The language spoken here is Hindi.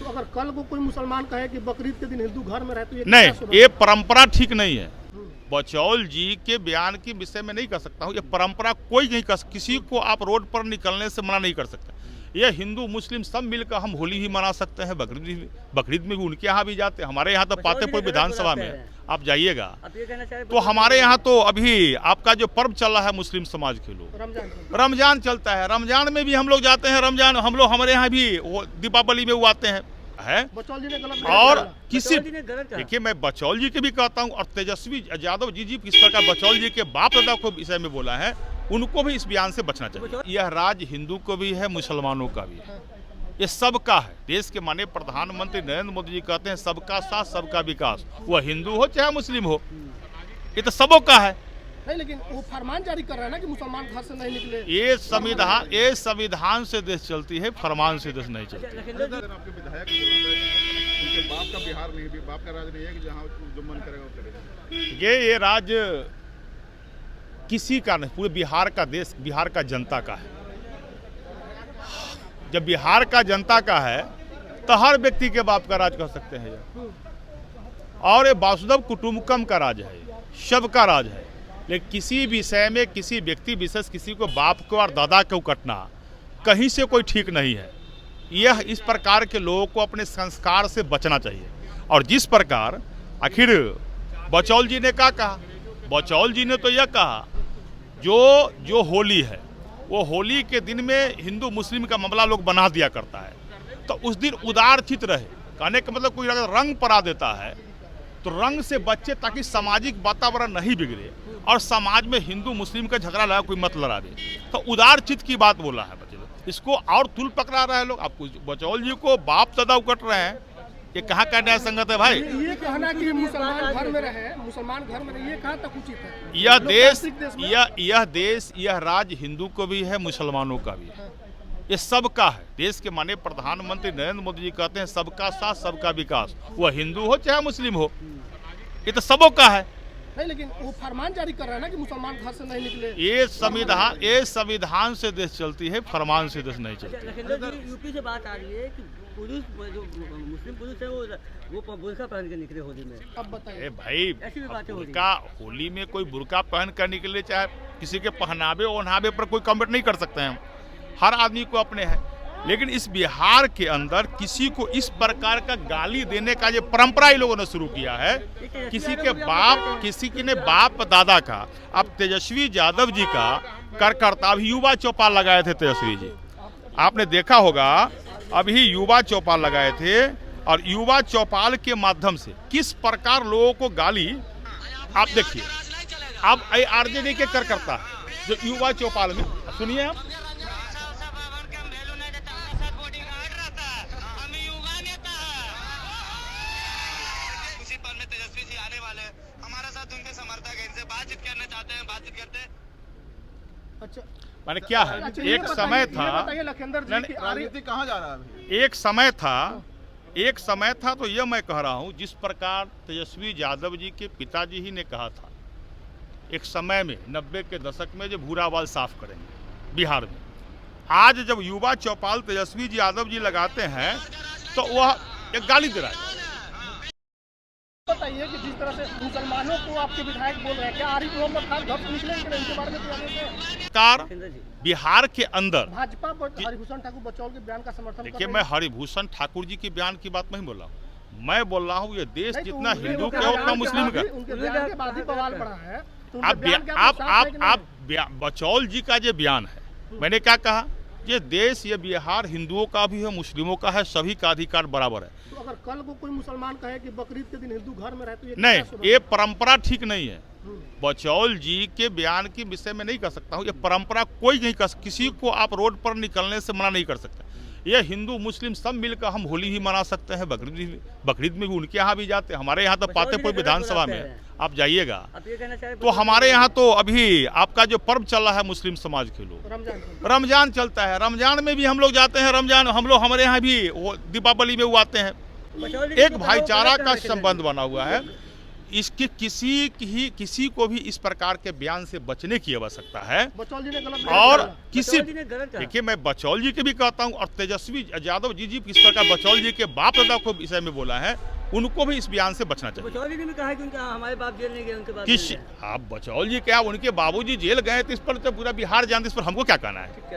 तो अगर कल को कोई मुसलमान कहे कि बकरीद के दिन हिंदू घर में रहे तो ये नहीं, ये परंपरा ठीक नहीं है। बचौल जी के बयान के विषय में नहीं कर सकता हूँ। ये परंपरा कोई नहीं कर, किसी को आप रोड पर निकलने से मना नहीं कर सकते। ये हिंदू मुस्लिम सब मिलकर हम होली ही मना सकते हैं, बकरीद में भी उनके यहाँ भी जाते हैं। हमारे यहाँ तो पातेपुर विधानसभा में आप जाइएगा तो हमारे यहाँ तो अभी आपका जो पर्व चल रहा है मुस्लिम समाज के लोग रमजान चलता है, रमजान में भी हम लोग जाते हैं। रमजान हम लोग हमारे यहाँ भी दीपावली में वो आते हैं बचौल जी ने गलत और किसी देखिए मैं बचौल जी के भी कहता हूँ और तेजस्वी यादव जी किस प्रकार बचौल जी के बाप दादा को विषय में बोला है, उनको भी इस बयान से बचना चाहिए। यह राज्य हिंदू को भी है, मुसलमानों का भी है, ये सबका है। देश के माननीय प्रधानमंत्री नरेंद्र मोदी जी कहते हैं सबका साथ सबका विकास, वह हिंदू हो चाहे मुस्लिम हो, ये तो सबों का है। नहीं, लेकिन वो फरमान जारी कर रहा है ना कि मुसलमान घर से नहीं निकले। ये संविधान से देश चलती है, फरमान से देश नहीं चलती। आपके विधायक उनके बाप का बिहार नहीं, बाप का राज नहीं है कि जहाँ जो मन करेगा वो करेगा। ये राज्य किसी का नहीं, पूरे बिहार का देश, बिहार का जनता का है। जब बिहार का जनता का है तो हर व्यक्ति के बाप का राज कह सकते हैं। और ये वासुदेव कुटुंबकम का राज है, सबका राज है। लेकिन किसी विषय में किसी व्यक्ति विशेष किसी को बाप को और दादा को कटना कहीं से कोई ठीक नहीं है। यह इस प्रकार के लोगों को अपने संस्कार से बचना चाहिए। और जिस प्रकार आखिर बचौल जी ने क्या कहा, बचौल जी ने तो यह कहा जो होली है वो होली के दिन में हिंदू मुस्लिम का मामला लोग बना दिया करता है, तो उस दिन उदार चित रहे। कहने का मतलब कोई अगर रंग परा देता है तो रंग से बचे ताकि सामाजिक वातावरण नहीं बिगड़े और समाज में हिंदू मुस्लिम का झगड़ा लगा कोई मत लड़ा दे। तो उदार चित्त की बात बोला है बच्चे लोग, इसको और तुल पकड़ा रहे हैं लोग। आप बचौल जी को बाप दादा उकट रहे हैं, ये कहाँ का न्याय संगत है भाई? ये कहना कि मुसलमान घर में रहे, मुसलमान घर में रहे, ये कहाँ तक उचित है? यह देश यह राज्य हिंदू को भी है, मुसलमानों का भी है, ये सबका है। देश के माननीय प्रधानमंत्री नरेंद्र मोदी जी कहते हैं सबका साथ सबका विकास, वह हिंदू हो चाहे मुस्लिम हो, ये तो सबों का है। नहीं, लेकिन वो फरमान जारी कर रहा है ना कि मुसलमान घर से नहीं निकले। ये संविधान से देश चलती है, फरमान से देश नहीं चलती। यूपी से बात आ रही है कि पुरुष जो मुस्लिम पुरुष है वो बुर्का पहन के निकले होली में। अब बताइए भाई, ऐसी भी बातें हो रही हैं। होली में कोई बुर्का पहन कर निकले, चाहे किसी के पहनावे ओढ़ावे पर कोई कमेंट नहीं कर सकते हैं, हर आदमी को अपने हैं। लेकिन इस बिहार के अंदर किसी को इस प्रकार का गाली देने का ये परंपरा ही लोगों ने शुरू किया है। किसी के ने बाप दादा का, अब तेजस्वी यादव जी का कार्यकर्ता अभी युवा चौपाल लगाए थे तेजस्वी जी, आपने देखा होगा अभी युवा चौपाल लगाए थे। और युवा चौपाल के माध्यम से किस प्रकार लोगों को गाली, आप देखिए। अब आरजेडी के कार्यकर्ता जो युवा चौपाल में, सुनिए आप, तेजस्वी जी आने वाले हैं, हमारे साथ उनके समर्थक हैं, इनसे बातचीत करना चाहते हैं, बातचीत करते हैं। अच्छा, मैंने क्या है, एक समय था, राजनीति कहाँ जा रहा है? एक समय था तो यह मैं कह रहा हूँ, जिस प्रकार तेजस्वी यादव जी के पिताजी ही ने कहा था एक समय में 90 के दशक में जो भूरा बाल साफ करेंगे बिहार में, आज जब युवा चौपाल तेजस्वी जी यादव जी लगाते हैं तो वह एक गाली दे रहा है। बताइए कि जिस तरह से मुसलमानों को आपके विधायक बोल रहे हैं, क्या आरिफ मोहम्मद खान घर से निकले इनके बारे में सरकार बिहार के अंदर भाजपा हरिभूषण ठाकुर बचौल के बयान का समर्थन। देखिए, मैं हरिभूषण ठाकुर जी के बयान की बात नहीं बोल रहा हूँ, मैं बोल रहा हूँ ये देश जितना हिंदू का उतना मुस्लिम का। उनके बयान के बाद ही बवाल बढ़ा है। आप बचौल जी का जो बयान है, मैंने क्या कहा, ये देश ये बिहार हिंदुओं का भी है, मुस्लिमों का है, सभी का अधिकार बराबर है। तो अगर कल को कोई मुसलमान कहे कि बकरीद के दिन हिंदू घर में रहे तो ये नहीं, ये परंपरा ठीक नहीं है। बचौल जी के बयान के विषय में नहीं कर सकता हूँ, ये परंपरा कोई नहीं कर, किसी को आप रोड पर निकलने से मना नहीं कर सकते। ये हिंदू मुस्लिम सब मिलकर हम होली ही मना सकते हैं, बकरीद में भी उनके यहाँ भी जाते हैं। हमारे यहाँ तो पातेपुर विधानसभा में आप जाइएगा तो हमारे यहाँ तो अभी आपका जो पर्व चल रहा है मुस्लिम समाज के लोग रमजान चलता है, रमजान में भी हम लोग जाते हैं। रमजान हम लोग हमारे यहाँ भी दीपावली में वो आते हैं। एक भाईचारा का संबंध बना हुआ है। इसके किसी को भी इस प्रकार के बयान से बचने की आवश्यकता है। बचौल जी ने गलत और बोला। किसी बचौल जी ने गलत कहा। देखिए, मैं बचौल जी के भी कहता हूं और तेजस्वी यादव जी किस प्रकार बचौल जी के बाप दादा को विषय में बोला है, उनको भी इस बयान से बचना चाहिए। बचौल जी ने भी कहा कि उनका हमारे बाप जेल नहीं गए, उनके बाप किस जेल गए। आप बचौल जी क्या, उनके बाबूजी जेल गए तो इस पर तो पूरा बिहार जानते, इस पर हमको क्या कहना है।